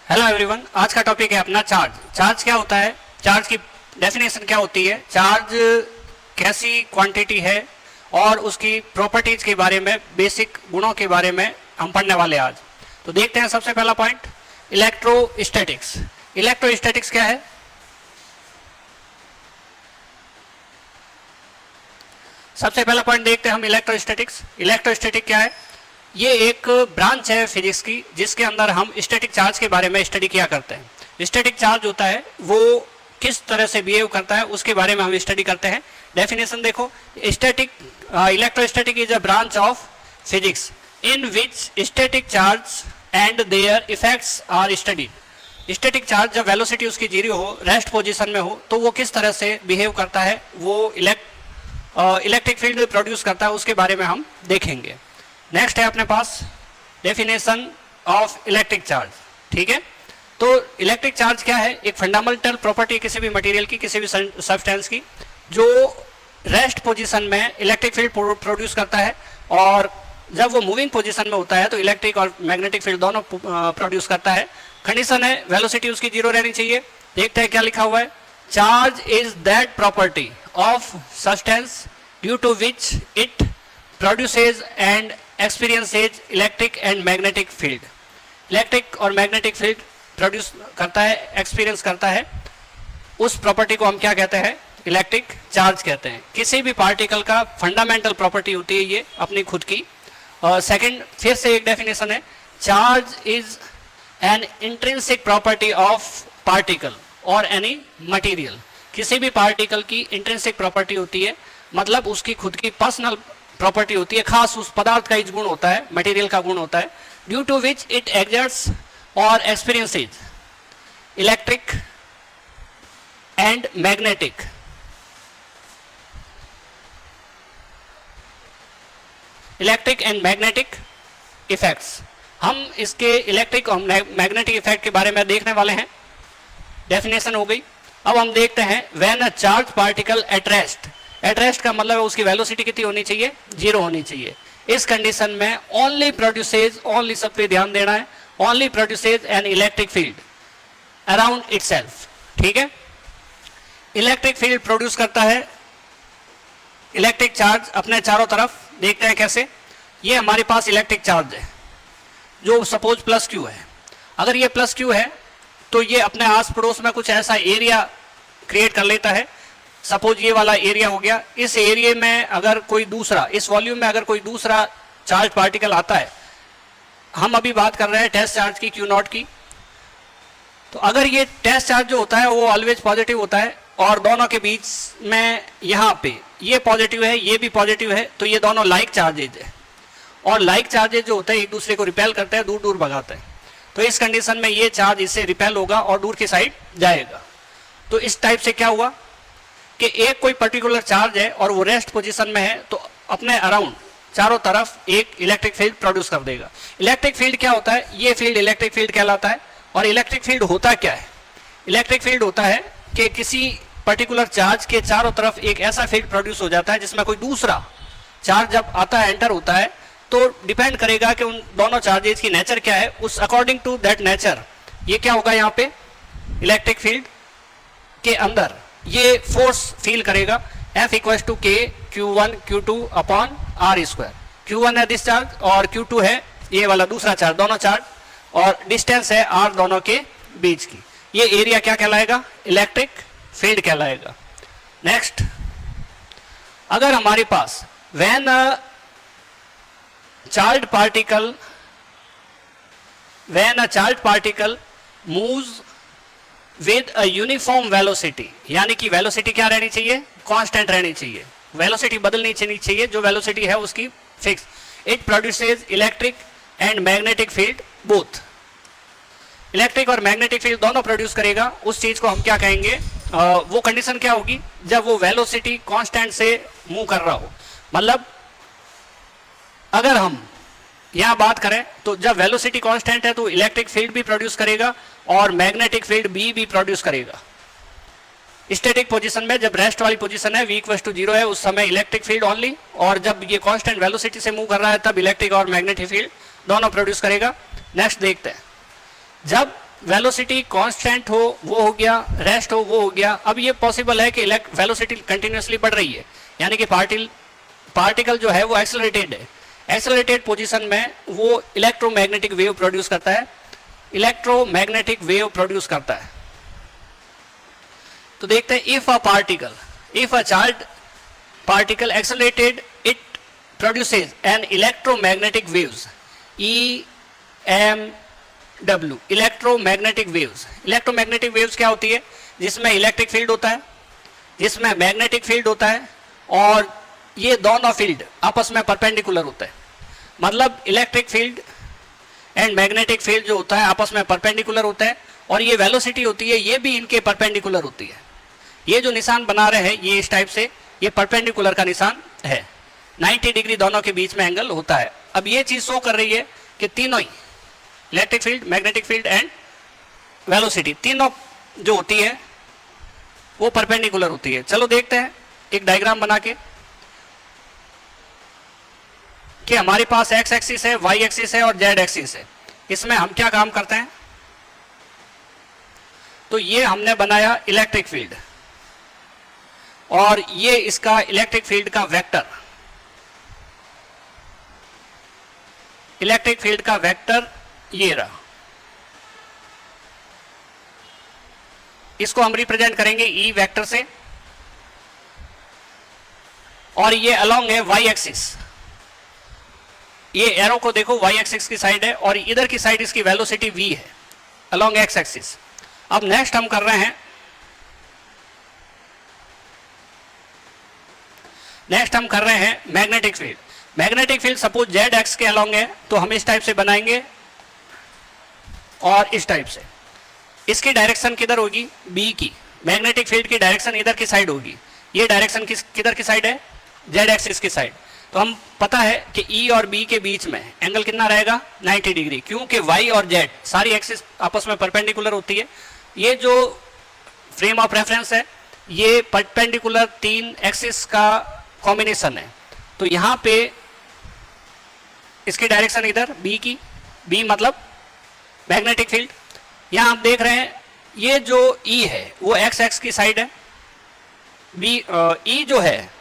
Hello everyone, आज का topic है अपना चार्ज। चार्ज क्या होता है, चार्ज की डेफिनेशन क्या होती है, चार्ज कैसी क्वांटिटी है और उसकी प्रॉपर्टीज के बारे में, बेसिक गुणों के बारे में हम पढ़ने वाले आज। तो देखते हैं सबसे पहला पॉइंट, इलेक्ट्रोस्टैटिक्स। इलेक्ट्रोस्टैटिक्स क्या है? सबसे पहला पॉइंट देखते हैं हम इलेक्ट्रोस्टैटिक्स। इलेक्ट्रोस्टैटिक क्या है? ये एक ब्रांच है फिजिक्स की जिसके अंदर हम स्टैटिक चार्ज के बारे में स्टडी किया करते हैं। स्टैटिक चार्ज होता है वो किस तरह से बिहेव करता है उसके बारे में हम स्टडी करते हैं। डेफिनेशन देखो, static electrostatic is a branch of physics in which static charge and their effects are studied. Static charge जब वेलोसिटी उसकी जीरो हो, रेस्ट पोजीशन में हो, तो वो किस तरह से बिहेव करता है, वो इलेक्ट्रिक फील्ड प्रोड्यूस करता है, उसके बारे में हम देखेंगे। नेक्स्ट है अपने पास डेफिनेशन ऑफ इलेक्ट्रिक चार्ज। ठीक है, तो इलेक्ट्रिक चार्ज क्या है? एक फंडामेंटल प्रॉपर्टी किसी भी मटेरियल की, किसी भी सब्सटेंस की, जो रेस्ट पोजीशन में इलेक्ट्रिक फील्ड प्रोड्यूस करता है, और जब वो मूविंग पोजीशन में होता है तो इलेक्ट्रिक और मैग्नेटिक फील्ड दोनों प्रोड्यूस करता है। कंडीशन है वेलोसिटी उसकी जीरो रहनी चाहिए। देखते हैं क्या लिखा हुआ है, charge is that property of substance due to which it produces and experiences electric and magnetic field. Electric और मैग्नेटिक फील्ड प्रोड्यूस करता है, एक्सपीरियंस करता है, उस प्रॉपर्टी को हम क्या कहते हैं? इलेक्ट्रिक चार्ज कहते हैं। किसी भी पार्टिकल का फंडामेंटल प्रॉपर्टी होती है ये अपनी खुद की। और सेकंड, फिर से एक डेफिनेशन है, charge is an intrinsic property of particle और एनी मटेरियल। किसी भी पार्टिकल की इंट्रिंसिक प्रॉपर्टी होती है, मतलब उसकी खुद की पर्सनल प्रॉपर्टी होती है, खास उस पदार्थ का गुण होता है, मटेरियल का गुण होता है, due to which it exerts और experiences electric and magnetic effects. हम इसके इलेक्ट्रिक और मैग्नेटिक इफेक्ट के बारे में देखने वाले हैं। डेफिनेशन हो गई। अब हम देखते हैं when a charge particle at rest. At rest का मतलब है उसकी वेलोसिटी कितनी होनी चाहिए? जीरो होनी चाहिए। इस कंडीशन में ओनली प्रोड्यूसेज, ओनली सब पे ध्यान देना है, only produces an electric field around itself. ठीक है, इलेक्ट्रिक फील्ड प्रोड्यूस करता है इलेक्ट्रिक चार्ज अपने चारों तरफ। देखते हैं कैसे। ये हमारे पास इलेक्ट्रिक चार्ज है जो सपोज प्लस क्यू है। अगर ये प्लस क्यू है तो ये अपने आस पड़ोस में कुछ ऐसा एरिया क्रिएट कर लेता है। सपोज ये वाला एरिया हो गया। इस एरिया में अगर कोई दूसरा, इस वॉल्यूम में अगर कोई दूसरा चार्ज पार्टिकल आता है, हम अभी बात कर रहे हैं टेस्ट चार्ज की, क्यू नॉट की, तो अगर ये टेस्ट चार्ज जो होता है वो ऑलवेज पॉजिटिव होता है और दोनों के बीच में यहाँ पे ये पॉजिटिव है, ये भी पॉजिटिव है, तो ये दोनों लाइक चार्जेज है, और लाइक चार्जेज जो होते हैं एक दूसरे को रिपेल करते हैं, दूर दूर भगाते हैं। तो इस कंडीशन में ये चार्ज इससे रिपेल होगा और दूर की साइड जाएगा। तो इस टाइप से क्या हुआ कि एक कोई पर्टिकुलर चार्ज है और वो रेस्ट पोजीशन में है, तो अपने अराउंड चारों तरफ एक इलेक्ट्रिक फील्ड प्रोड्यूस कर देगा। इलेक्ट्रिक फील्ड क्या होता है? ये फील्ड इलेक्ट्रिक फील्ड कहलाता है। और इलेक्ट्रिक फील्ड होता क्या है? इलेक्ट्रिक फील्ड होता है कि किसी पर्टिकुलर चार्ज के चारों तरफ एक ऐसा फील्ड प्रोड्यूस हो जाता है जिसमें कोई दूसरा चार्ज जब आता है, एंटर होता है, तो डिपेंड करेगा कि उन दोनों चार्जेस की नेचर क्या है, उस अकॉर्डिंग टू दैट नेचर ये क्या होगा, यहाँ पे इलेक्ट्रिक फील्ड के अंदर ये फोर्स फील करेगा। F इक्वल टू के Q1 Q2 upon R square. Q1 है दिस चार्ज और Q2 है ये वाला दूसरा चार्ज, दोनों चार्ज, और डिस्टेंस है R दोनों के बीच की। ये एरिया क्या कहलाएगा? इलेक्ट्रिक फील्ड कहलाएगा। नेक्स्ट, अगर हमारे पास when a charge particle moves with a uniform velocity, यानी कि वेलोसिटी क्या रहनी चाहिए? कांस्टेंट रहनी चाहिए, वेलोसिटी बदलनी चाहिए, जो वेलोसिटी है उसकी fix. It produces electric and magnetic field both. Electric और मैग्नेटिक फील्ड दोनों प्रोड्यूस करेगा। उस चीज को हम क्या कहेंगे? वो कंडीशन क्या होगी? जब वो वेलोसिटी कांस्टेंट से मूव कर रहा हो। मतलब अगर हम यहाँ बात करें तो जब वेलोसिटी कांस्टेंट है तो इलेक्ट्रिक फील्ड भी प्रोड्यूस करेगा और मैग्नेटिक फील्ड भी प्रोड्यूस करेगा। स्टैटिक पोजीशन में जब रेस्ट वाली पोजीशन है, v इक्वल टू 0 है, उस समय इलेक्ट्रिक फील्ड ओनली, और जब ये कांस्टेंट वेलोसिटी से मूव कर रहा है तब इलेक्ट्रिक और मैग्नेटिक फील्ड दोनों प्रोड्यूस करेगा। नेक्स्ट देखते हैं, जब वेलोसिटी कांस्टेंट हो वो हो गया, रेस्ट हो वो हो गया। अब ये पॉसिबल है कि वेलोसिटी कंटिन्यूसली बढ़ रही है, यानी कि पार्टिकल जो है वो एक्सेलरेटेड है। एक्सेलरेटेड पोजीशन में वो इलेक्ट्रोमैग्नेटिक वेव प्रोड्यूस करता है, इलेक्ट्रोमैग्नेटिक वेव प्रोड्यूस करता है। तो देखते हैं, if a charge particle accelerated it produces an electromagnetic waves, EMW, electromagnetic waves. Electromagnetic waves क्या होती है? जिसमें इलेक्ट्रिक फील्ड होता है, जिसमें मैग्नेटिक फील्ड होता है, और ये दोनों फील्ड आपस में परपेंडिकुलर होता है। मतलब electric field and magnetic field जो होता है आपस में परपेंडिकुलर होता है, और ये वेलोसिटी होती है ये भी इनके परपेंडिकुलर होती है। ये जो निशान बना रहे हैं ये इस टाइप से, ये परपेंडिकुलर का निशान है। 90 डिग्री दोनों के बीच में एंगल होता है। अब ये चीज शो कर रही है कि तीनों ही electric field, magnetic field and velocity तीनों जो होती है वो परपेंडिकुलर होती है। चलो देखते हैं एक डायग्राम बना के कि हमारे पास एक्स एक्सिस है, वाई एक्सिस है और जेड एक्सिस है। इसमें हम क्या काम करते हैं? तो ये हमने बनाया इलेक्ट्रिक फील्ड, और ये इसका इलेक्ट्रिक फील्ड का वेक्टर, इलेक्ट्रिक फील्ड का वेक्टर ये रहा। इसको हम रिप्रेजेंट करेंगे ई वेक्टर से, और ये अलोंग है वाई एक्सिस। ये एरो को देखो, वाई एक्सिस की साइड है और इधर की साइड इसकी वेलोसिटी v है अलोंग एक्स एक्सिस। अब नेक्स्ट हम कर रहे हैं, magnetic field. Magnetic field suppose Z x के अलोंग है, तो हम इस टाइप से बनाएंगे और इस टाइप से। इसकी डायरेक्शन किधर होगी? बी की। मैग्नेटिक फील्ड की डायरेक्शन इधर की साइड होगी। ये डायरेक्शन किधर की साइड है? जेड एक्सिस की साइड। तो हम पता है कि ई और बी के बीच में एंगल कितना रहेगा? 90 डिग्री, क्योंकि वाई और जेड सारी एक्सिस आपस में परपेंडिकुलर होती है। ये जो फ्रेम ऑफ रेफरेंस है ये परपेंडिकुलर तीन एक्सिस का कॉम्बिनेशन है। तो यहाँ पे इसकी डायरेक्शन इधर बी की, बी मतलब मैग्नेटिक फील्ड। यहाँ आप देख रहे हैं ये जो ई है वो एक्स एक्स की साइड है, बी ई जो है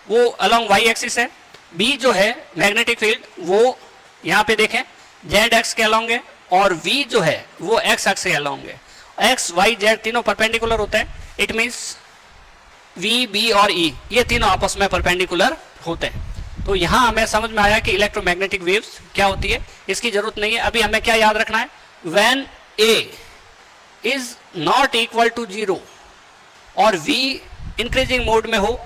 वो अलोंग वाई एक्सिस है, बी जो है मैग्नेटिक फील्ड वो यहाँ पे देखें जेड एक्स के अलोंग है, और वी जो है वो एक्स एक्स के अलोंग है। एक्स वाई जेड तीनों परपेंडिकुलर होते हैं। इट मीन्स वी, बी और ई ये तीनों आपस में परपेंडिकुलर होते हैं। तो यहाँ हमें समझ में आया कि इलेक्ट्रोमैग्नेटिक वेव्स क्या होती है। इसकी जरूरत नहीं है। अभी हमें क्या याद रखना है? When a is not equal to 0 और v इंक्रीजिंग मोड में हो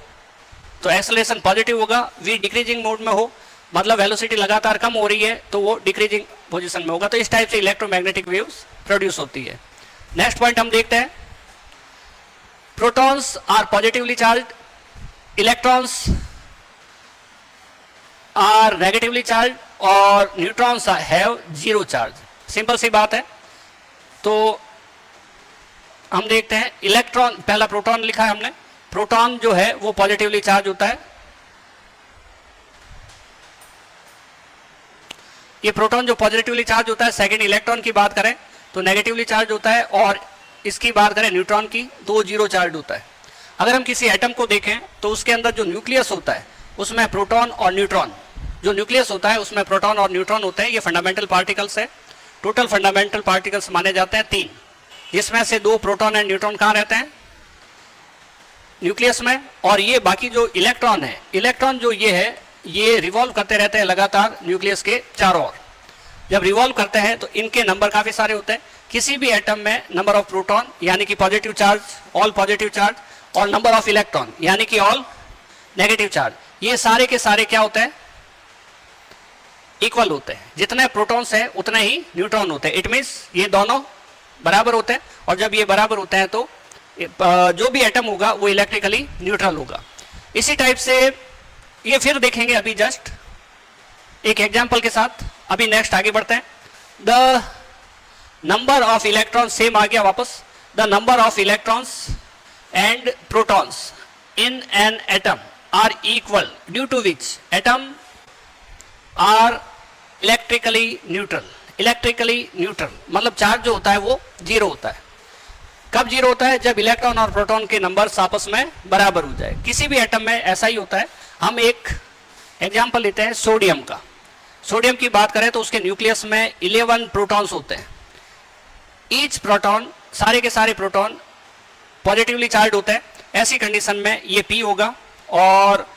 तो एक्सेलरेशन पॉजिटिव होगा, v डिक्रीजिंग मोड में हो मतलब वेलोसिटी लगातार कम हो रही है तो वो डिक्रीजिंग पोजीशन में होगा। तो इस टाइप से इलेक्ट्रोमैग्नेटिक वेव्स प्रोड्यूस होती है। नेक्स्ट पॉइंट हम देखते हैं, protons are positively charge, electrons are negatively charge और neutrons have zero charge. Simple सी बात है। तो हम देखते हैं इलेक्ट्रॉन, पहला प्रोटॉन लिखा है हमने। प्रोटॉन जो है वो पॉजिटिवली चार्ज होता है। ये प्रोटॉन जो पॉजिटिवली चार्ज होता है। सेकंड इलेक्ट्रॉन की बात करें तो नेगेटिवली चार्ज होता है, और इसकी बात करें न्यूट्रॉन की तो जीरो चार्ज होता है। अगर हम किसी एटम को देखें तो उसके अंदर जो न्यूक्लियस होता है उसमें प्रोटॉन और न्यूट्रॉन, जो न्यूक्लियस होता है उसमें प्रोटॉन और न्यूट्रॉन होते हैं। ये फंडामेंटल पार्टिकल्स है। टोटल फंडामेंटल पार्टिकल्स माने जाते हैं 3, जिसमें से 2 प्रोटॉन एंड न्यूट्रॉन कहाँ रहते हैं? न्यूक्लियस में। और ये बाकी जो इलेक्ट्रॉन है, इलेक्ट्रॉन जो ये है ये रिवॉल्व करते रहते हैं लगातार न्यूक्लियस के चारों ओर। जब रिवॉल्व करते हैं तो इनके नंबर काफी सारे होते हैं। किसी भी एटम में नंबर ऑफ प्रोटॉन यानी कि positive charge, all positive charge, और नंबर ऑफ इलेक्ट्रॉन यानी कि ऑल नेगेटिव चार्ज, ये सारे के सारे क्या होते हैं? इक्वल होते हैं। जितने प्रोटॉन्स हैं उतने ही न्यूट्रॉन होते हैं। इट मीन्स ये दोनों बराबर होते हैं, और जब ये बराबर होते हैं तो जो भी एटम होगा वो इलेक्ट्रिकली न्यूट्रल होगा। इसी टाइप से ये फिर देखेंगे अभी जस्ट एक एग्जांपल के साथ। अभी नेक्स्ट आगे बढ़ते हैं। The number of electrons, same आ गया वापस। The number of electrons and protons in an atom are equal due to which atom are electrically neutral. Electrically neutral, मतलब चार्ज जो होता है वो जीरो होता है। कब जीरो होता है? जब इलेक्ट्रॉन और प्रोटॉन के नंबर्स आपस में बराबर हो जाए। किसी भी एटम में ऐसा ही होता है। हम एक एग्जांपल लेते हैं सोडियम का। सोडियम की बात करें तो उसके न्यूक्लियस में 11 प्रोटॉन्स होते हैं। ईच प्रोटॉन, सारे के सारे प्रोटॉन पॉजिटिवली चार्ज होते हैं। ऐसी कंडीशन में ये P होगा और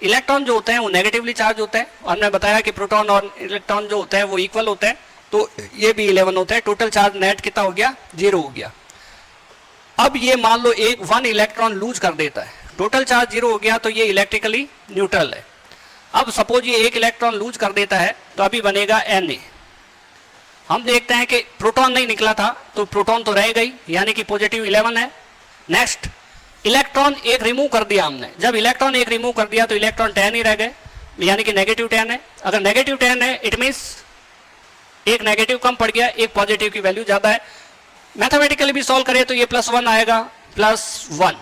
इलेक्ट्रॉन जो होते हैं वो नेगेटिवली चार्ज होते हैं। और हमने बताया कि प्रोटॉन और इलेक्ट्रॉन जो होते हैं वो इक्वल होते हैं, तो ये भी 11 होते हैं। टोटल चार्ज नेट कितना हो गया? 0 हो गया। अब ये मान लो एक 1 इलेक्ट्रॉन लूज कर देता है, टोटल चार्ज 0 हो गया, तो ये इलेक्ट्रिकली न्यूट्रल है। अब सपोज ये एक इलेक्ट्रॉन लूज कर देता है तो अभी बनेगा Na। हम देखते हैं कि प्रोटॉन नहीं निकला था तो प्रोटॉन तो रह गई, यानी कि पॉजिटिव 11 है। नेक्स्ट इलेक्ट्रॉन एक रिमूव कर दिया हमने। जब इलेक्ट्रॉन एक रिमूव कर दिया तो इलेक्ट्रॉन 10 ही रह गए, यानी कि नेगेटिव 10 है। अगर नेगेटिव 10 है इट मीन्स एक नेगेटिव कम पड़ गया, एक पॉजिटिव की वैल्यू ज्यादा है। मैथमेटिकली भी सॉल्व करें तो ये +1 आएगा, +1।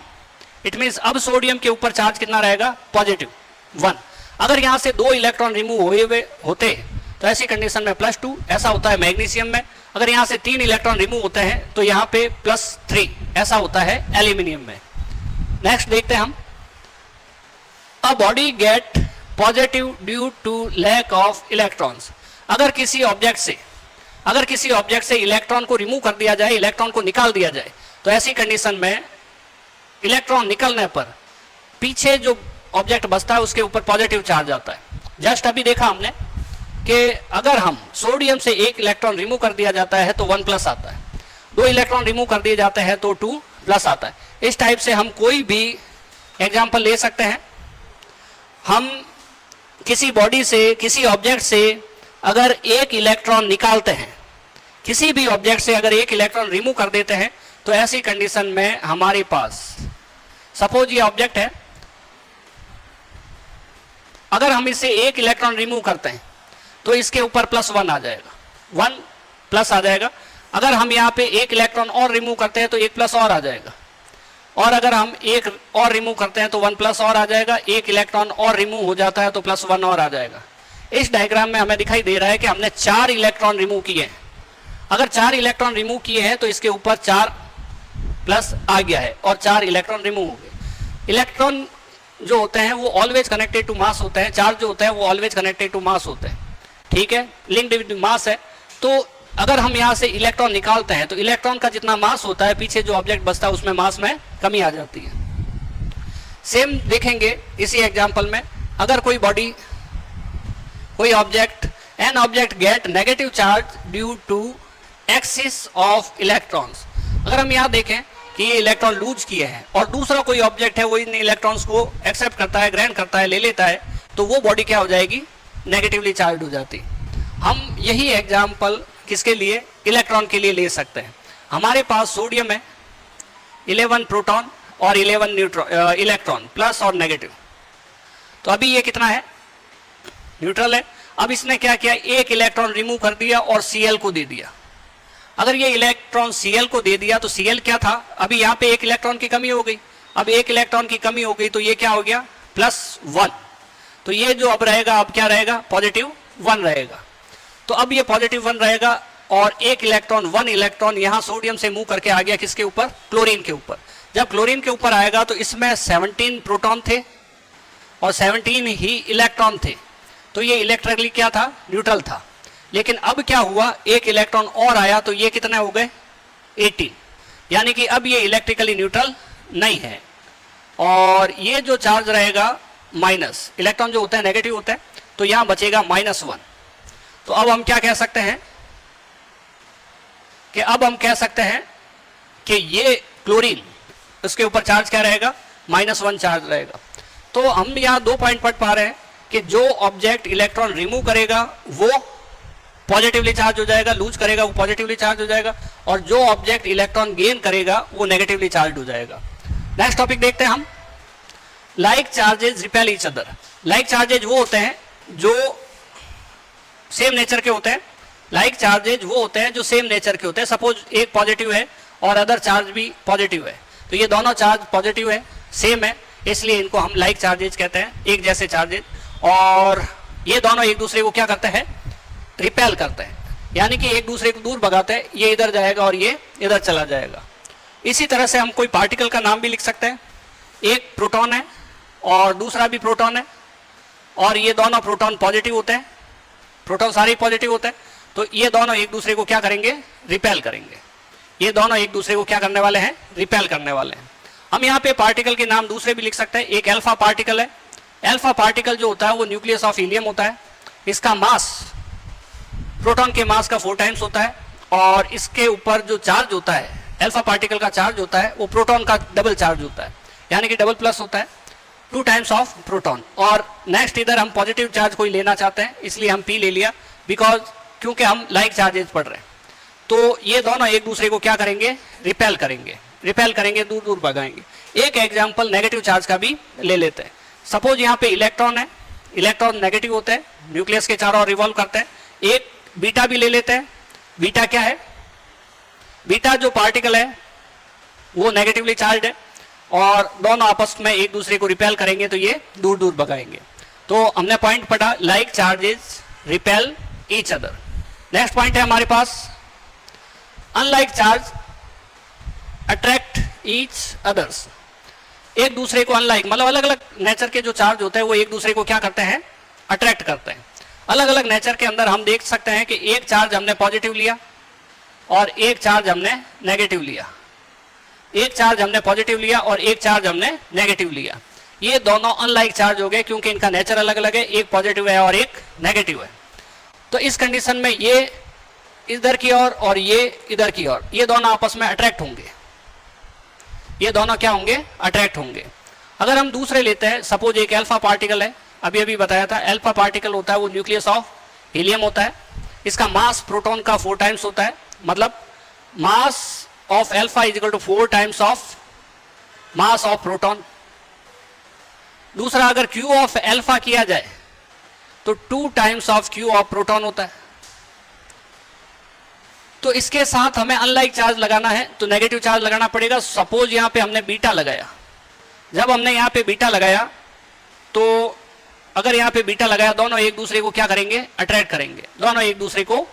इट मीन्स अब सोडियम के ऊपर चार्ज कितना रहेगा? पॉजिटिव 1। अगर यहां से 2 इलेक्ट्रॉन रिमूव हुए होते तो ऐसी कंडीशन में +2। ऐसा होता है मैग्नीशियम में। अगर यहां से 3 इलेक्ट्रॉन रिमूव होते हैं तो यहाँ पे +3। ऐसा होता है एल्यूमिनियम में। नेक्स्ट देखते हैं हम, a body get positive due to lack of electrons. अगर किसी ऑब्जेक्ट से इलेक्ट्रॉन को रिमूव कर दिया जाए, इलेक्ट्रॉन को निकाल दिया जाए, तो ऐसी कंडीशन में इलेक्ट्रॉन निकलने पर पीछे जो ऑब्जेक्ट बचता है उसके ऊपर पॉजिटिव चार्ज आता है। जस्ट अभी देखा हमने कि अगर हम सोडियम से एक इलेक्ट्रॉन रिमूव कर दिया जाता है तो 1+ आता है, 2 इलेक्ट्रॉन रिमूव कर दिए जाते हैं तो 2+ आता है। इस टाइप से हम कोई भी एग्जाम्पल ले सकते हैं। हम किसी बॉडी से, किसी ऑब्जेक्ट से अगर एक इलेक्ट्रॉन निकालते हैं, किसी भी ऑब्जेक्ट से अगर एक इलेक्ट्रॉन रिमूव कर देते हैं, तो ऐसी कंडीशन में हमारे पास सपोज ये ऑब्जेक्ट है, अगर हम इससे एक इलेक्ट्रॉन रिमूव करते हैं तो इसके ऊपर +1 आ जाएगा, 1+ आ जाएगा। अगर हम यहाँ पे एक इलेक्ट्रॉन और रिमूव करते हैं तो 1+ और आ जाएगा, और अगर हम एक और रिमूव करते हैं तो 1+ और आ जाएगा। एक इलेक्ट्रॉन और रिमूव हो जाता है तो +1 और आ जाएगा। इस डायग्राम में हमें दिखाई दे रहा है कि हमने 4 इलेक्ट्रॉन रिमूव किए हैं। अगर 4 इलेक्ट्रॉन रिमूव किए हैं तो इसके ऊपर 4+ आ गया है और 4 इलेक्ट्रॉन रिमूव हो गए। इलेक्ट्रॉन जो होते हैं वो ऑलवेज कनेक्टेड टू मास होते हैं, चार्ज जो होता है वो ऑलवेज कनेक्टेड टू मास होते हैं, ठीक है, लिंक्ड विद मास है। तो अगर हम यहाँ से इलेक्ट्रॉन निकालते हैं तो इलेक्ट्रॉन का जितना मास होता है, पीछे जो ऑब्जेक्ट बचता है उसमें मास में कमी आ जाती है। सेम देखेंगे इसी एग्जांपल में, अगर कोई बॉडी, कोई object, an object get negative charge due to excess of electrons. अगर हम यहाँ देखें कि ये इलेक्ट्रॉन लूज किए हैं और दूसरा कोई ऑब्जेक्ट है वो इन इलेक्ट्रॉन्स को एक्सेप्ट करता है, ग्रहण करता है, ले लेता है, तो वो बॉडी क्या हो जाएगी? नेगेटिवली चार्ज हो जाती। हम यही एग्जाम्पल किसके लिए? इलेक्ट्रॉन के लिए ले सकते हैं। हमारे पास सोडियम है, 11 प्रोटॉन और 11 इलेक्ट्रॉन, प्लस और नेगेटिव। तो अभी ये कितना है? न्यूट्रल है। अब इसने क्या किया? एक इलेक्ट्रॉन रिमूव कर दिया और Cl को दे दिया। अगर ये इलेक्ट्रॉन Cl को दे दिया तो Cl क्या था? अभी यहाँ पे एक इलेक्ट्रॉन की कमी हो गई। अब एक इलेक्ट्रॉन की कमी हो गई तो ये क्या हो गया? +1। तो ये जो अब रहेगा, अब क्या रहेगा? +1 रहेगा। तो अब ये +1 रहेगा और एक इलेक्ट्रॉन, 1 इलेक्ट्रॉन यहाँ सोडियम से मूव करके आ गया किसके ऊपर? क्लोरीन के ऊपर। जब क्लोरीन के ऊपर आएगा तो इसमें 17 प्रोटॉन थे और 17 ही इलेक्ट्रॉन थे, तो ये इलेक्ट्रिकली क्या था? न्यूट्रल था। लेकिन अब क्या हुआ? एक इलेक्ट्रॉन और आया तो ये कितने हो गए? 18, यानी कि अब ये इलेक्ट्रिकली न्यूट्रल नहीं है। और ये जो चार्ज रहेगा माइनस, इलेक्ट्रॉन जो होता है नेगेटिव होता है, तो यहाँ बचेगा -1। तो अब हम क्या कह सकते हैं कि ये क्लोरीन, उसके ऊपर चार्ज क्या रहेगा? -1 चार्ज रहेगा। तो हम यहाँ 2 पॉइंट पढ़ पा रहे हैं कि जो ऑब्जेक्ट इलेक्ट्रॉन रिमूव करेगा वो पॉजिटिवली चार्ज हो जाएगा, लूज करेगा वो पॉजिटिवली चार्ज हो जाएगा, और जो ऑब्जेक्ट इलेक्ट्रॉन गेन करेगा वो नेगेटिवली चार्ज हो जाएगा। नेक्स्ट टॉपिक देखते हैं हम, like charges repel each other. Like charges वो होते हैं जो सेम नेचर के होते हैं। लाइक चार्जेज वो होते हैं जो सेम नेचर के होते हैं। सपोज एक पॉजिटिव है और अदर चार्ज भी पॉजिटिव है, तो ये दोनों चार्ज पॉजिटिव है, सेम है, इसलिए इनको हम लाइक चार्जेज कहते हैं, एक जैसे चार्जेज। और ये दोनों एक दूसरे को क्या करते हैं? रिपेल करते हैं। यानी कि एक दूसरे को दूर भगाते हैं, ये इधर जाएगा और ये इधर चला जाएगा। इसी तरह से हम कोई पार्टिकल का नाम भी लिख सकते हैं। एक प्रोटॉन है और दूसरा भी प्रोटॉन है, और ये दोनों प्रोटॉन पॉजिटिव होते हैं, प्रोटॉन सारे पॉजिटिव होते हैं, तो ये दोनों एक दूसरे को क्या करेंगे, रिपेल करेंगे। ये दोनों एक दूसरे को क्या करने वाले हैं, रिपेल करने वाले हैं। हम यहाँ पे पार्टिकल के नाम दूसरे भी लिख सकते हैं। एक अल्फा पार्टिकल है। अल्फा पार्टिकल जो होता है वो न्यूक्लियस ऑफ हीलियम होता है। इसका मास प्रोटॉन के मास का 4 टाइम्स होता है, और इसके ऊपर जो चार्ज होता है, अल्फा पार्टिकल का चार्ज होता है, वो प्रोटॉन का डबल चार्ज होता है, यानी कि डबल प्लस होता है, 2 टाइम्स ऑफ प्रोटॉन। और नेक्स्ट इधर हम पॉजिटिव चार्ज कोई लेना चाहते हैं, इसलिए हम पी ले लिया, बिकॉज क्योंकि हम लाइक चार्जेस पढ़ रहे हैं। तो ये दोनों एक दूसरे को क्या करेंगे, रिपेल करेंगे, रिपेल करेंगे, दूर दूर भगाएंगे। एक एग्जाम्पल नेगेटिव चार्ज का भी ले लेते हैं। सपोज यहाँ पे इलेक्ट्रॉन है, इलेक्ट्रॉन नेगेटिव होते हैं, न्यूक्लियस के चारों ओर रिवॉल्व करते हैं। एक बीटा भी ले लेते हैं। बीटा क्या है, बीटा जो पार्टिकल है वो नेगेटिवली चार्ज है, और दोनों आपस में एक दूसरे को रिपेल करेंगे, तो ये दूर दूर भगाएंगे। तो हमने पॉइंट पढ़ा, like charges repel each other. Next point है हमारे पास, unlike charge attract each others. एक दूसरे को अनलाइक मतलब अलग अलग नेचर के जो चार्ज होते हैं वो एक दूसरे को क्या करते हैं, अट्रैक्ट करते हैं। अलग अलग नेचर के अंदर हम देख सकते हैं कि एक चार्ज हमने पॉजिटिव लिया और एक चार्ज हमने नेगेटिव लिया, एक चार्ज हमने पॉजिटिव लिया और एक चार्ज हमने नेगेटिव लिया। ये दोनों अनलाइक चार्ज हो गए क्योंकि इनका नेचर अलग अलग है, एक पॉजिटिव है और एक नेगेटिव है। तो इस कंडीशन में ये इधर की ओर और ये इधर की ओर, ये दोनों आपस में अट्रैक्ट होंगे। ये दोनों क्या होंगे, अट्रैक्ट होंगे। अगर हम दूसरे लेते हैं, सपोज एक अल्फा पार्टिकल है, अभी अभी बताया था, अल्फा पार्टिकल होता है वो न्यूक्लियस ऑफ हीलियम होता है। इसका मास प्रोटॉन का 4 टाइम्स होता है, मतलब mass of alpha is equal to 4 times of mass of proton. दूसरा अगर Q ऑफ अल्फा किया जाए तो 2 times of Q of proton होता है। तो इसके साथ हमें अनलाइक चार्ज लगाना है तो नेगेटिव चार्ज लगाना पड़ेगा। सपोज यहां पे हमने बीटा लगाया, जब हमने यहां पे बीटा लगाया तो अगर यहां पे बीटा लगाया, दोनों एक दूसरे को क्या करेंगे, अट्रैक्ट करेंगे, दोनों एक दूसरे को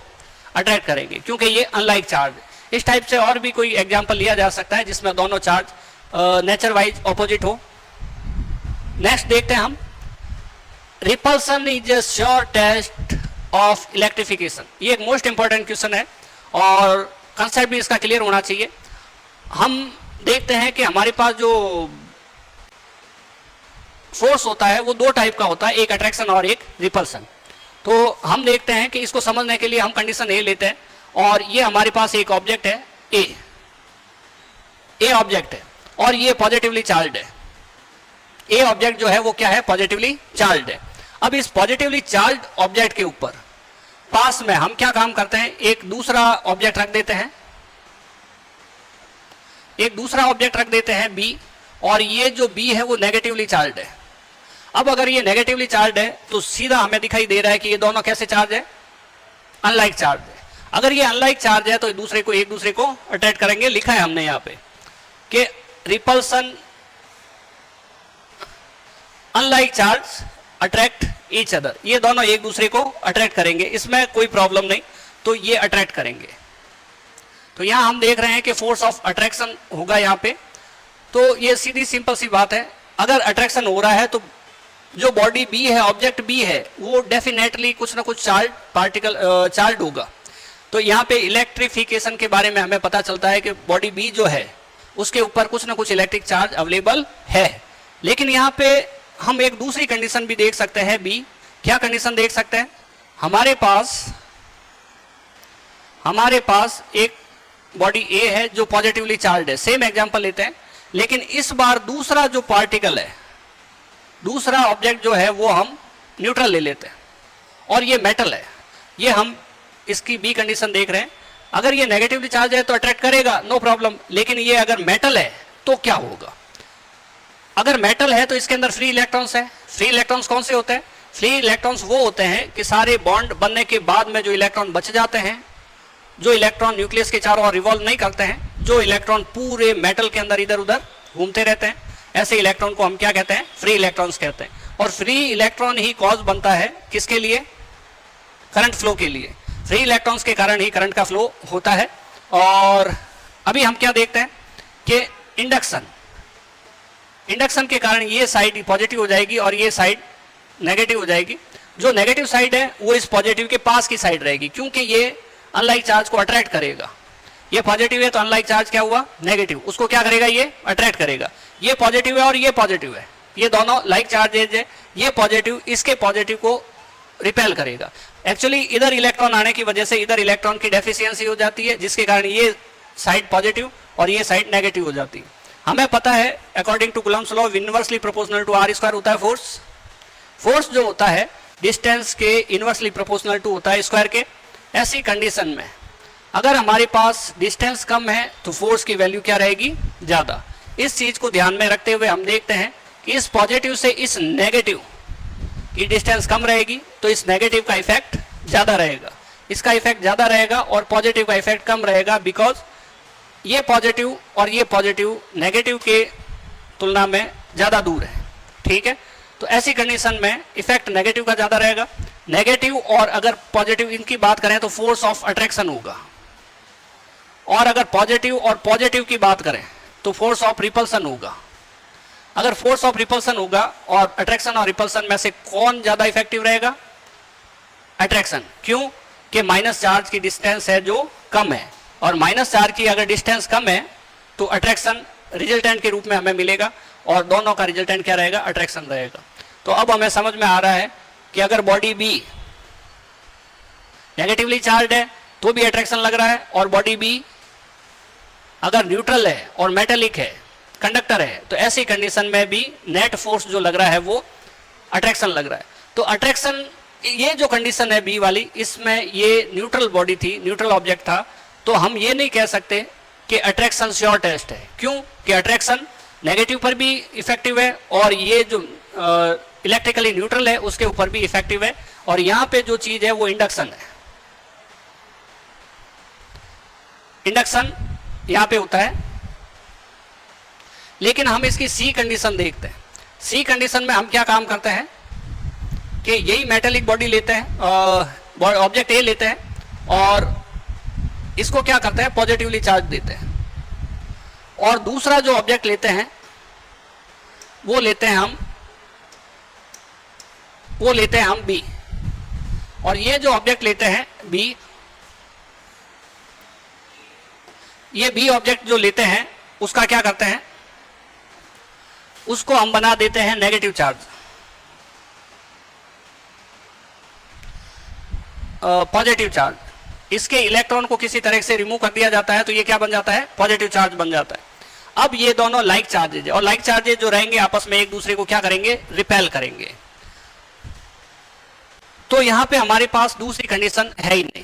अट्रैक्ट करेंगे क्योंकि ये अनलाइक चार्ज। इस टाइप से और भी कोई एग्जांपल लिया जा सकता है जिसमें दोनों चार्ज नेचर वाइज ऑपोजिट हो। नेक्स्ट देखते हैं हम, repulsion is a sure test of electrification. ये एक मोस्ट इंपॉर्टेंट क्वेश्चन है और कंसेप्ट भी इसका क्लियर होना चाहिए। हम देखते हैं कि हमारे पास जो फोर्स होता है वो 2 टाइप का होता है, एक अट्रैक्शन और एक रिपल्सन। तो हम देखते हैं कि इसको समझने के लिए हम कंडीशन ए लेते हैं, और ये हमारे पास एक ऑब्जेक्ट है ए ऑब्जेक्ट है और ये पॉजिटिवली चार्ज्ड है। ए ऑब्जेक्ट जो है वो क्या है, पॉजिटिवली चार्ज्ड है। अब इस पॉजिटिवली चार्ज्ड ऑब्जेक्ट के ऊपर पास में हम क्या काम करते हैं, एक दूसरा ऑब्जेक्ट रख देते हैं, एक दूसरा ऑब्जेक्ट रख देते हैं बी, और ये जो बी है वो नेगेटिवली चार्ज्ड है। अब अगर ये नेगेटिवली चार्ज्ड है तो सीधा हमें दिखाई दे रहा है कि ये दोनों कैसे चार्ज है, अनलाइक चार्ज है। अगर ये अनलाइक चार्ज है तो एक दूसरे को अट्रैक्ट करेंगे। लिखा है हमने यहाँ पे कि repulsion unlike charge attract each other, ये दोनों एक दूसरे को अट्रैक्ट करेंगे, इसमें कोई प्रॉब्लम नहीं, तो ये अट्रैक्ट करेंगे। तो यहां हम देख रहे हैं कि फोर्स ऑफ अट्रैक्शन होगा यहाँ पे। तो ये सीधी सिंपल सी बात है, अगर अट्रैक्शन हो रहा है तो जो बॉडी बी है, ऑब्जेक्ट बी है, वो डेफिनेटली कुछ ना कुछ चार्ज पार्टिकल चार्ज होगा। तो यहाँ पे इलेक्ट्रिफिकेशन के बारे में हमें पता चलता है कि बॉडी बी जो है उसके ऊपर कुछ ना कुछ इलेक्ट्रिक चार्ज अवेलेबल है। लेकिन यहाँ पे हम एक दूसरी कंडीशन भी देख सकते हैं बी। क्या कंडीशन देख सकते हैं, हमारे पास एक बॉडी ए है जो पॉजिटिवली चार्ज है, सेम एग्जांपल लेते हैं, लेकिन इस बार दूसरा जो पार्टिकल है, दूसरा ऑब्जेक्ट जो है वो हम न्यूट्रल ले लेते हैं और ये मेटल है। ये हम इसकी बी कंडीशन देख रहे हैं, अगर ये नेगेटिवली चार्ज है तो अट्रैक्ट करेगा, नो प्रॉब्लम। लेकिन ये अगर मेटल है तो क्या होगा, अगर मेटल है तो इसके अंदर फ्री इलेक्ट्रॉन्स है। फ्री इलेक्ट्रॉन्स कौन से होते हैं, फ्री इलेक्ट्रॉन्स वो होते हैं कि सारे बॉन्ड बनने के बाद में जो इलेक्ट्रॉन बच जाते हैं, जो इलेक्ट्रॉन न्यूक्लियस के चारों ओर रिवॉल्व नहीं करते हैं, जो इलेक्ट्रॉन पूरे मेटल के अंदर इधर उधर घूमते रहते हैं, ऐसे इलेक्ट्रॉन को हम क्या कहते हैं, फ्री इलेक्ट्रॉन्स कहते हैं। और फ्री इलेक्ट्रॉन ही कॉज बनता है किसके लिए, करंट फ्लो के लिए। फ्री इलेक्ट्रॉन्स के कारण ही करंट का फ्लो होता है। और अभी हम क्या देखते हैं कि इंडक्शन के कारण ये साइड पॉजिटिव हो जाएगी और ये साइड नेगेटिव हो जाएगी। जो नेगेटिव साइड है वो इस पॉजिटिव के पास की साइड रहेगी, क्योंकि ये अनलाइक चार्ज को अट्रैक्ट करेगा। ये पॉजिटिव है तो अनलाइक चार्ज क्या हुआ, नेगेटिव, उसको क्या करेगा, ये अट्रैक्ट करेगा। ये पॉजिटिव है और ये पॉजिटिव है, ये दोनों लाइक चार्जेज है, ये पॉजिटिव इसके पॉजिटिव को रिपेल करेगा। एक्चुअली इधर इलेक्ट्रॉन आने की वजह से इधर इलेक्ट्रॉन की डेफिशिएंसी हो जाती है, जिसके कारण ये साइड पॉजिटिव और ये साइड नेगेटिव हो जाती है। हमें पता है according to Coulomb's law inversely proportional to r square होता है फोर्स। फोर्स जो होता है डिस्टेंस के इनवर्सली प्रोपोर्शनल टू होता है स्क्वायर के। ऐसी कंडीशन में अगर हमारे पास डिस्टेंस कम है तो फोर्स की वैल्यू क्या रहेगी, ज्यादा। इस चीज को ध्यान में रखते हुए हम देखते हैं कि इस पॉजिटिव से इस नेगेटिव की डिस्टेंस कम रहेगी तो इस नेगेटिव का इफेक्ट ज्यादा रहेगा, इसका इफेक्ट ज्यादा रहेगा और पॉजिटिव का इफेक्ट कम रहेगा, बिकॉज ये पॉजिटिव और ये पॉजिटिव नेगेटिव के तुलना में ज्यादा दूर है। ठीक है, तो ऐसी कंडीशन में इफेक्ट नेगेटिव का ज्यादा रहेगा। नेगेटिव और अगर पॉजिटिव इनकी बात करें तो फोर्स ऑफ अट्रैक्शन होगा, और अगर पॉजिटिव और पॉजिटिव की बात करें तो फोर्स ऑफ रिपल्सन होगा। अगर फोर्स ऑफ रिपल्सन होगा और अट्रैक्शन और रिपल्सन में से कौन ज्यादा इफेक्टिव रहेगा, अट्रैक्शन। क्यों कि माइनस चार्ज की डिस्टेंस है जो कम है, और माइनस चार्ज की अगर डिस्टेंस कम है तो अट्रैक्शन रिजल्टेंट के रूप में हमें मिलेगा, और दोनों का रिजल्टेंट क्या रहेगा, अट्रैक्शन रहेगा। तो अब हमें समझ में आ रहा है कि अगर बॉडी बी नेगेटिवली चार्ज है तो भी अट्रैक्शन लग रहा है, और बॉडी बी अगर न्यूट्रल है और मेटेलिक है, कंडक्टर है, तो ऐसी कंडीशन में भी नेट फोर्स जो लग रहा है वो अट्रैक्शन लग रहा है। तो अट्रैक्शन, ये जो कंडीशन है बी वाली, इसमें ये न्यूट्रल बॉडी थी, न्यूट्रल ऑब्जेक्ट था, तो हम ये नहीं कह सकते कि अट्रैक्शन श्योर टेस्ट है। क्यों कि अट्रैक्शन नेगेटिव पर भी इफेक्टिव है और ये जो इलेक्ट्रिकली न्यूट्रल है उसके ऊपर भी इफेक्टिव है, और यहां पे जो चीज है वो इंडक्शन है। इंडक्शन यहां पे होता है, लेकिन हम इसकी सी कंडीशन देखते हैं। सी कंडीशन में हम क्या काम करते हैं कि यही मेटेलिक बॉडी लेते हैं, ऑब्जेक्ट ए लेते हैं, और इसको क्या करते हैं, पॉजिटिवली चार्ज देते हैं, और दूसरा जो ऑब्जेक्ट लेते हैं वो लेते हैं हम बी, और ये जो ऑब्जेक्ट लेते हैं बी, ये बी ऑब्जेक्ट जो लेते हैं उसका क्या करते हैं, उसको हम बना देते हैं नेगेटिव चार्ज, पॉजिटिव चार्ज। इसके इलेक्ट्रॉन को किसी तरह से रिमूव कर दिया जाता है तो ये क्या बन जाता है, पॉजिटिव चार्ज बन जाता है। अब ये दोनों लाइक चार्जेज है, और लाइक चार्जेज जो रहेंगे आपस में एक दूसरे को क्या करेंगे, रिपेल करेंगे। तो यहां पे हमारे पास दूसरी कंडीशन है ही नहीं।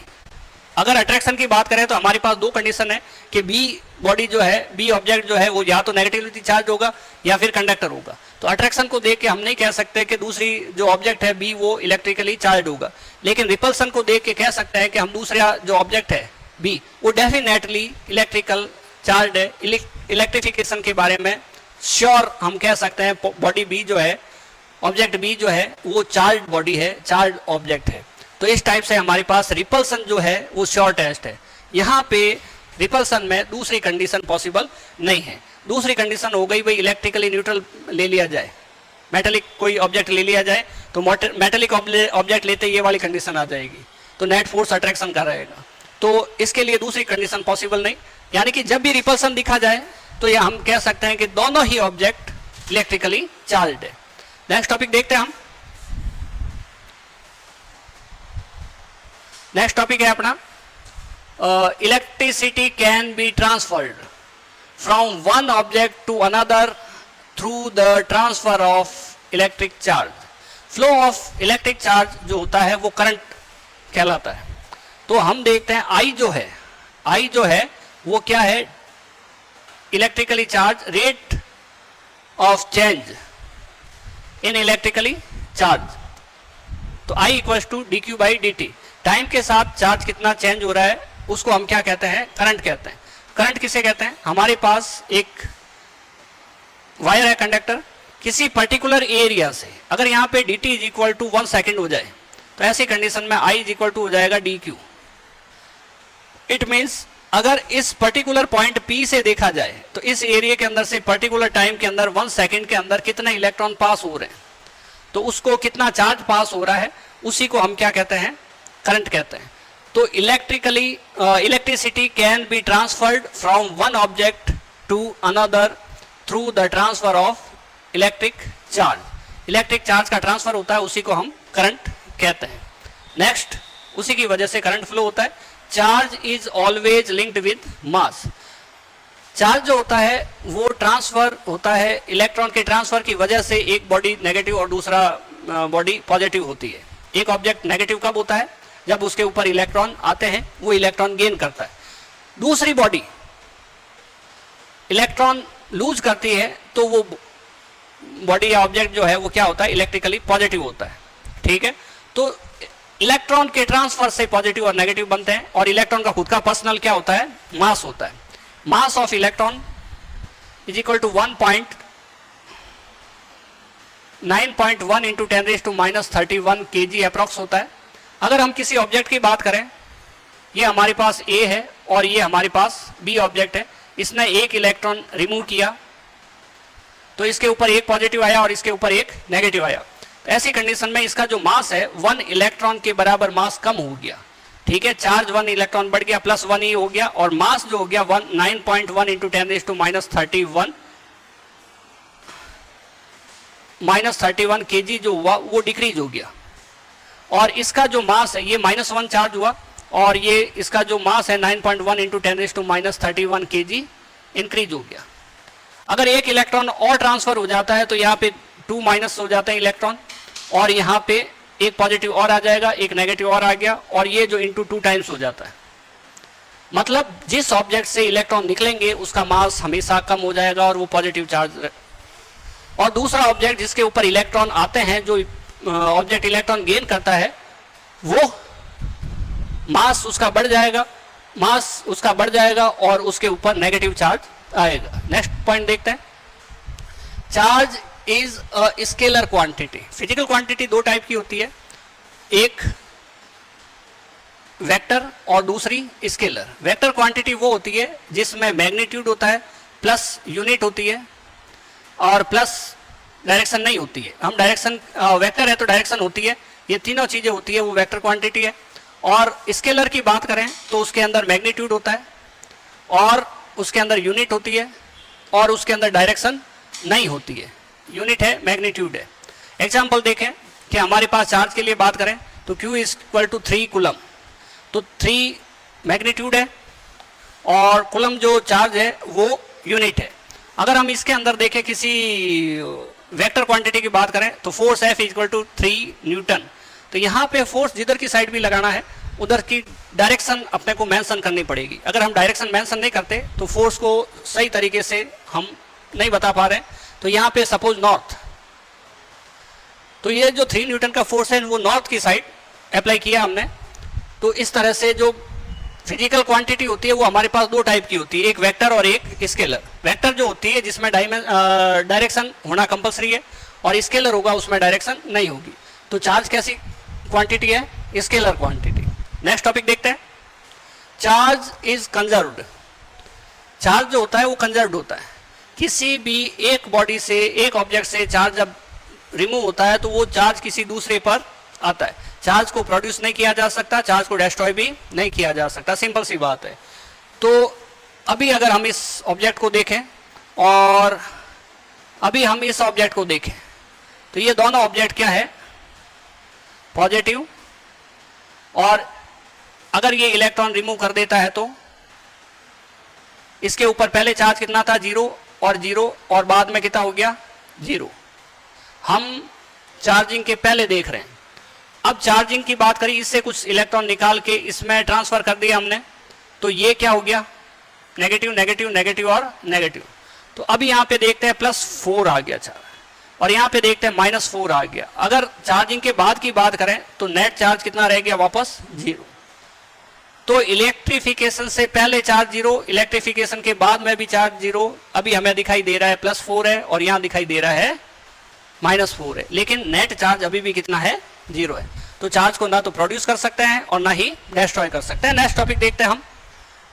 अगर अट्रैक्शन की बात करें तो हमारे पास दो कंडीशन है कि बी बॉडी जो है, बी ऑब्जेक्ट जो है वो या तो नेगेटिवली चार्ज होगा या फिर कंडक्टर होगा। तो अट्रैक्शन को देख के हम नहीं कह सकते कि दूसरी जो ऑब्जेक्ट है बी वो इलेक्ट्रिकली चार्ज होगा, लेकिन रिपल्सन को देख के कह सकते हैं कि हम दूसरा जो ऑब्जेक्ट है बी वो डेफिनेटली इलेक्ट्रिकल चार्ज है। इलेक्ट्रिफिकेशन के बारे में श्योर हम कह सकते हैं, बॉडी बी जो है, ऑब्जेक्ट बी जो है वो चार्ज बॉडी है, चार्ज ऑब्जेक्ट है। तो इस टाइप से हमारे पास रिपल्सन जो है वो श्योर टेस्ट है। यहाँ पे रिपल्सन में दूसरी कंडीशन पॉसिबल नहीं है। दूसरी कंडीशन हो गई भाई इलेक्ट्रिकली न्यूट्रल ले लिया जाए, मेटेलिक कोई ऑब्जेक्ट ले लिया जाए, तो मेटेलिक ऑब्जेक्ट लेते ये वाली कंडीशन आ जाएगी, तो नेट फोर्स अट्रैक्शन का रहेगा। तो इसके लिए दूसरी कंडीशन पॉसिबल नहीं, यानी कि जब भी रिपल्सन दिखा जाए तो ये हम कह सकते हैं कि दोनों ही ऑब्जेक्ट इलेक्ट्रिकली चार्ज्ड है। नेक्स्ट टॉपिक देखते हैं हम। नेक्स्ट टॉपिक है अपना electricity can be transferred from one object to another through the transfer of electric charge. Flow of electric charge जो होता है वो करंट कहलाता है। तो हम देखते हैं आई जो है वो क्या है, electrically charge, rate of change in electrically charge. तो I equal to d q by d t, time के साथ चार्ज कितना चेंज हो रहा है उसको हम क्या कहते हैं, करंट कहते हैं। करंट किसे कहते हैं, हमारे पास एक वायर है, कंडक्टर, किसी पर्टिकुलर एरिया से अगर यहाँ पे dt is equal to 1 second हो जाए तो ऐसी कंडीशन में I इज इक्वल टू हो जाएगा डी क्यू। इट मीन्स अगर इस पर्टिकुलर पॉइंट P से देखा जाए तो इस एरिया के अंदर से पर्टिकुलर टाइम के अंदर 1 सेकेंड के अंदर कितने इलेक्ट्रॉन पास हो रहे हैं, तो उसको कितना चार्ज पास हो रहा है उसी को हम क्या कहते हैं, करंट कहते हैं। तो electricity can be transferred from one object to another through the transfer of electric charge. Electric charge का ट्रांसफर होता है, उसी को हम करंट कहते हैं। नेक्स्ट, उसी की वजह से करंट फ्लो होता है। Charge is always linked with mass. Charge जो होता है वो ट्रांसफर होता है, इलेक्ट्रॉन के ट्रांसफर की वजह से एक बॉडी नेगेटिव और दूसरा बॉडी पॉजिटिव होती है। एक ऑब्जेक्ट नेगेटिव कब होता है, जब उसके ऊपर इलेक्ट्रॉन आते हैं, वो इलेक्ट्रॉन गेन करता है। दूसरी बॉडी इलेक्ट्रॉन लूज करती है तो वो बॉडी या ऑब्जेक्ट जो है वो क्या होता है, इलेक्ट्रिकली पॉजिटिव होता है। ठीक है, तो इलेक्ट्रॉन के ट्रांसफर से पॉजिटिव और नेगेटिव बनते हैं, और इलेक्ट्रॉन का खुद का पर्सनल क्या होता है, मास होता है। Mass of electron is equal to 1.9.1 into 10⁻³ kg approx होता है। अगर हम किसी ऑब्जेक्ट की बात करें, ये हमारे पास A है और ये हमारे पास B ऑब्जेक्ट है, इसने एक इलेक्ट्रॉन रिमूव किया तो इसके ऊपर एक पॉजिटिव आया और इसके ऊपर एक नेगेटिव आया। तो ऐसी कंडीशन में इसका जो मास है 1 इलेक्ट्रॉन के बराबर मास कम हो गया। ठीक है, चार्ज 1 इलेक्ट्रॉन बढ़ गया, प्लस 1 ही हो गया, और मास जो हो गया 9.1 इंटू 10⁻³ -31 kg जो हुआ वो डिक्रीज हो गया। और इसका जो मास है ये -1 चार्ज हुआ, और ये इसका जो मास है 9.1 इंटू 10⁻³ kg इंक्रीज हो गया। अगर एक इलेक्ट्रॉन और ट्रांसफर हो जाता है तो यहाँ पे 2 माइनस हो जाते हैं इलेक्ट्रॉन, और यहाँ पे एक पॉजिटिव और आ जाएगा, एक नेगेटिव और आ गया, और ये जो इंटू 2 टाइम्स हो जाता है। मतलब जिस ऑब्जेक्ट से इलेक्ट्रॉन निकलेंगे उसका मास हमेशा कम हो जाएगा और वो पॉजिटिव चार्ज। और दूसरा ऑब्जेक्ट जिसके ऊपर इलेक्ट्रॉन आते हैं, जो ऑब्जेक्ट इलेक्ट्रॉन गेन करता है, वो मास उसका बढ़ जाएगा और उसके ऊपर नेगेटिव चार्ज आएगा। नेक्स्ट पॉइंट देखते हैं। Charge is a scalar quantity. Physical quantity दो टाइप की होती है, एक वेक्टर और दूसरी स्केलर। वेक्टर क्वांटिटी वो होती है जिसमें मैग्नीट्यूड होता है, प्लस यूनिट होती है, और प्लस डायरेक्शन नहीं होती है। हम डायरेक्शन, वेक्टर है तो डायरेक्शन होती है, ये तीनों चीजें होती है, वो वेक्टर क्वांटिटी है। और स्केलर की बात करें तो उसके अंदर मैग्नीट्यूड होता है, और उसके अंदर यूनिट होती है, और उसके अंदर डायरेक्शन नहीं होती है। यूनिट है, मैग्नीट्यूड है। एग्जाम्पल देखें कि हमारे पास चार्ज के लिए बात करें तो Q is equal to 3 coulomb, तो 3 मैग्नीट्यूड है और कूलम जो चार्ज है वो यूनिट है। अगर हम इसके अंदर देखें किसी वेक्टर क्वांटिटी की बात करें तो force F is equal to 3 newton. तो यहाँ पे फोर्स जिधर की साइड भी लगाना है उधर की डायरेक्शन अपने को मेंशन करनी पड़ेगी। अगर हम डायरेक्शन मेंशन नहीं करते तो फोर्स को सही तरीके से हम नहीं बता पा रहे। तो यहाँ पे सपोज नॉर्थ, तो ये जो 3 न्यूटन का फोर्स है वो नॉर्थ की साइड अप्लाई किया हमने। तो इस तरह से जो फिजिकल क्वांटिटी होती है वो हमारे पास दो टाइप की होती है, एक वेक्टर और एक स्केलर। वेक्टर जो होती है जिसमें डायरेक्शन होना कंपलसरी है, और स्केलर होगा उसमें डायरेक्शन नहीं होगी। तो चार्ज कैसी क्वांटिटी है, स्केलर क्वांटिटी। नेक्स्ट टॉपिक देखते हैं। Charge is conserved. चार्ज जो होता है वो कंजर्व्ड होता है। किसी भी एक बॉडी से, एक ऑब्जेक्ट से चार्ज जब रिमूव होता है तो वो चार्ज किसी दूसरे पर आता है। चार्ज को प्रोड्यूस नहीं किया जा सकता, चार्ज को डिस्ट्रॉय भी नहीं किया जा सकता, सिंपल सी बात है। तो अभी अगर हम इस ऑब्जेक्ट को देखें और अभी हम इस ऑब्जेक्ट को देखें तो ये दोनों ऑब्जेक्ट क्या है, पॉजिटिव। और अगर ये इलेक्ट्रॉन रिमूव कर देता है तो इसके ऊपर पहले चार्ज कितना था, 0 और 0, और बाद में कितना हो गया, 0। हम चार्जिंग के पहले देख रहे हैं। अब चार्जिंग की बात करें, इससे कुछ इलेक्ट्रॉन निकाल के इसमें ट्रांसफर कर दिया हमने, तो ये क्या हो गया, नेगेटिव नेगेटिव नेगेटिव और नेगेटिव। तो अभी यहाँ पे देखते हैं +4 आ गया चार्ज, और यहाँ पे देखते हैं -4 आ गया। अगर चार्जिंग के बाद की बात करें तो नेट चार्ज कितना रह गया, वापस 0। तो इलेक्ट्रिफिकेशन से पहले चार्ज 0, इलेक्ट्रिफिकेशन के बाद में भी चार्ज 0। अभी हमें दिखाई दे रहा है +4 है, और यहाँ दिखाई दे रहा है -4 है, लेकिन नेट चार्ज अभी भी कितना है, 0 है। तो चार्ज को ना तो प्रोड्यूस कर सकते हैं और ना ही डिस्ट्रॉय कर सकते हैं। नेक्स्ट टॉपिक देखते हैं हम।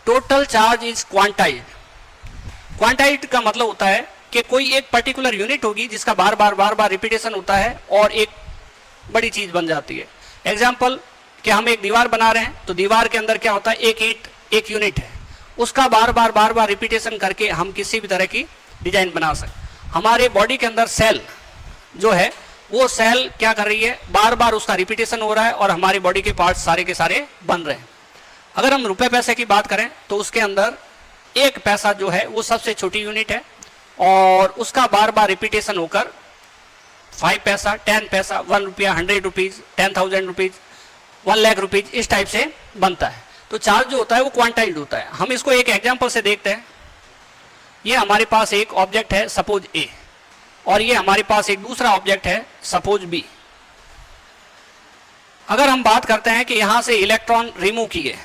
Total charge is quantized. Quantized का मतलब होता है कि कोई एक पर्टिकुलर यूनिट होगी जिसका बार बार रिपीटेशन होता है और एक बड़ी चीज बन जाती है। एग्जाम्पल कि हम एक दीवार बना रहे हैं तो दीवार के अंदर क्या होता है, एक ईंट एक यूनिट है, उसका बार बार रिपीटेशन करके हम किसी भी तरह की डिजाइन बना सकते। हमारे बॉडी के अंदर सेल जो है वो सेल क्या कर रही है, बार बार उसका रिपीटेशन हो रहा है और हमारी बॉडी के पार्ट्स सारे के सारे बन रहे हैं। अगर हम रुपए पैसे की बात करें तो उसके अंदर एक पैसा जो है वो सबसे छोटी यूनिट है और उसका बार बार रिपीटेशन होकर 5 पैसा, 10 पैसा, 1 रुपया, 100 रुपीज, 10,000 रुपीज, 1 लाख रुपीज, इस टाइप से बनता है। तो चार्ज जो होता है वो क्वांटाइज्ड होता है। हम इसको एक एग्जांपल से देखते हैं। ये हमारे पास एक ऑब्जेक्ट है सपोज ए और ये हमारे पास एक दूसरा ऑब्जेक्ट है सपोज बी। अगर हम बात करते हैं कि यहां से इलेक्ट्रॉन रिमूव किए,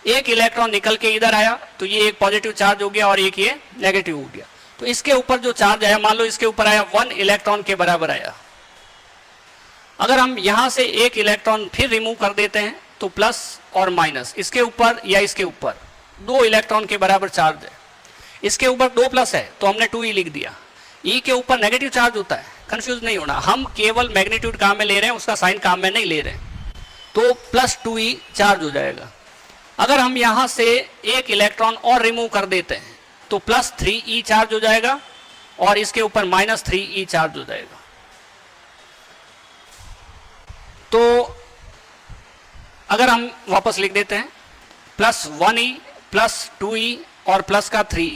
एक इलेक्ट्रॉन निकल के इधर आया तो ये एक पॉजिटिव चार्ज हो गया और एक ये नेगेटिव हो गया। तो इसके ऊपर जो चार्ज आया, मान लो इसके ऊपर आया 1 इलेक्ट्रॉन के बराबर आया। अगर हम यहां से एक इलेक्ट्रॉन फिर रिमूव कर देते हैं तो प्लस और माइनस, इसके ऊपर या इसके ऊपर 2 इलेक्ट्रॉन के बराबर चार्ज है। इसके ऊपर 2 प्लस है तो हमने 2e लिख दिया। ई के ऊपर नेगेटिव चार्ज होता है, कंफ्यूज नहीं होना, हम केवल मैग्नीट्यूड काम में ले रहे हैं, उसका साइन काम में नहीं ले रहे हैं। तो प्लस 2e चार्ज हो जाएगा। अगर हम यहां से एक इलेक्ट्रॉन और रिमूव कर देते हैं तो प्लस 3e चार्ज हो जाएगा और इसके ऊपर माइनस 3e चार्ज हो जाएगा। तो अगर हम वापस लिख देते हैं प्लस 1e प्लस 2e और प्लस का 3e,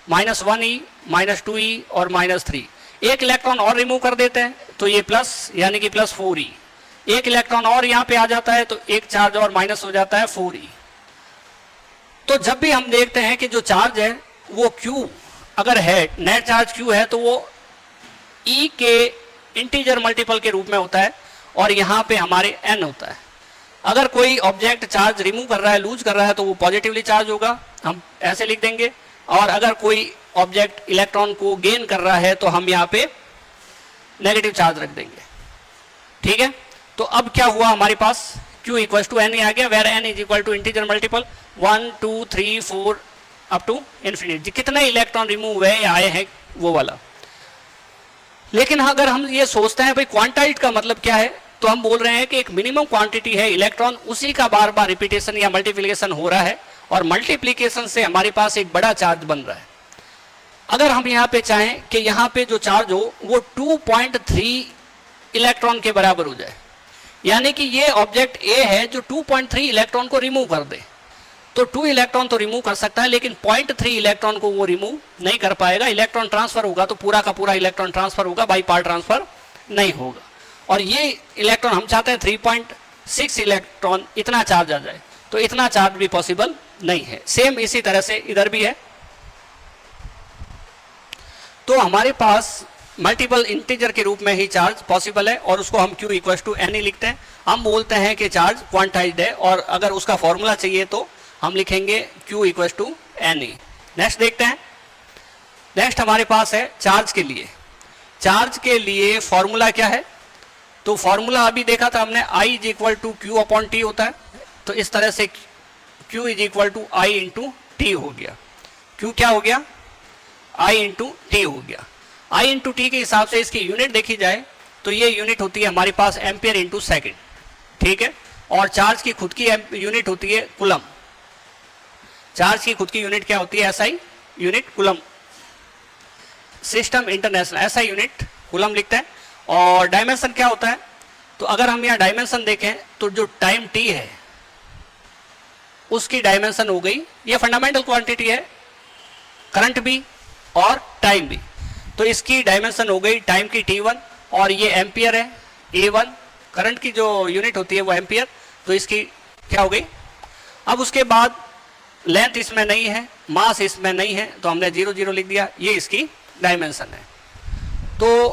minus 1e minus 2e और माइनस 3। एक इलेक्ट्रॉन और रिमूव कर देते हैं तो ये प्लस यानी कि प्लस 4e। एक इलेक्ट्रॉन और यहां पे आ जाता है तो एक चार्ज और माइनस हो जाता है 4e। तो जब भी हम देखते हैं कि जो चार्ज है वो Q अगर है, नेट चार्ज Q है, तो वो E के इंटीजर मल्टीपल के रूप में होता है और यहाँ पे हमारे N होता है। अगर कोई ऑब्जेक्ट चार्ज रिमूव कर रहा है, लूज कर रहा है, तो वो पॉजिटिवली चार्ज होगा, हम ऐसे लिख देंगे। और अगर कोई ऑब्जेक्ट इलेक्ट्रॉन को गेन कर रहा है तो हम यहाँ पे नेगेटिव चार्ज रख देंगे। ठीक है, तो अब क्या हुआ हमारे पास, Q इक्वल टू N आ गया, where N is equal to integer multiple 1 2 3 4 up to infinity. कितने इलेक्ट्रॉन रिमूव हुए आए हैं वो वाला। लेकिन अगर हम ये सोचते हैं भाई क्वांटाइज्ड का मतलब क्या है, तो हम बोल रहे हैं कि एक मिनिमम क्वांटिटी है इलेक्ट्रॉन, उसी का बार बार रिपीटेशन या मल्टीप्लिकेशन हो रहा है और मल्टीप्लिकेशन से हमारे पास एक बड़ा चार्ज बन रहा है। अगर हम यहाँ पे चाहें कि यहाँ पे जो चार्ज हो वो 2.3 इलेक्ट्रॉन के बराबर हो जाए, यानी कि ये ऑब्जेक्ट ए है जो 2.3 इलेक्ट्रॉन को रिमूव कर दे, तो 2 इलेक्ट्रॉन तो रिमूव कर सकता है लेकिन 0.3 इलेक्ट्रॉन को वो रिमूव नहीं कर पाएगा। इलेक्ट्रॉन ट्रांसफर होगा तो पूरा का पूरा इलेक्ट्रॉन ट्रांसफर होगा, बाई पार्ट ट्रांसफर नहीं होगा। और ये इलेक्ट्रॉन हम चाहते हैं 3.6 इलेक्ट्रॉन इतना चार्ज आ जाए, तो इतना चार्ज भी पॉसिबल नहीं है। सेम इसी तरह से इधर भी है। तो हमारे पास मल्टीपल इंटीजर के रूप में ही चार्ज पॉसिबल है और उसको हम Q इक्वल टू N लिखते हैं। हम बोलते हैं कि चार्ज क्वांटाइज्ड है और अगर उसका फॉर्मूला चाहिए तो हम लिखेंगे Q equal to N। Next देखते हैं। नेक्स्ट हमारे पास है चार्ज के लिए। चार्ज के लिए फॉर्मूला क्या है, तो फॉर्मूला अभी देखा था हमने, I is equal to Q upon T होता है। तो इस तरह से Q is equal to I into T हो गया। Q क्या हो गया, I इंटू T हो गया। I इंटू टी के हिसाब से इसकी यूनिट देखी जाए तो ये यूनिट होती है हमारे पास एम्पियर इंटू सेकेंड। ठीक है, और चार्ज की खुद की यूनिट होती है कूलम। चार्ज की खुद की यूनिट क्या होती है, SI unit coulomb. System international SI unit coulomb लिखते हैं। और डायमेंशन क्या होता है, तो अगर हम यहाँ डायमेंशन देखें तो जो टाइम T है उसकी डायमेंशन हो गई, ये फंडामेंटल क्वांटिटी है, करंट भी और टाइम भी, तो इसकी डायमेंशन हो गई टाइम की T1 और ये एम्पियर है A1, करंट की जो यूनिट होती है वो एम्पियर, तो इसकी क्या हो गई। अब उसके बाद लेंथ इसमें नहीं है, मास इसमें नहीं है, तो हमने 0 0 लिख दिया, ये इसकी डायमेंशन है। तो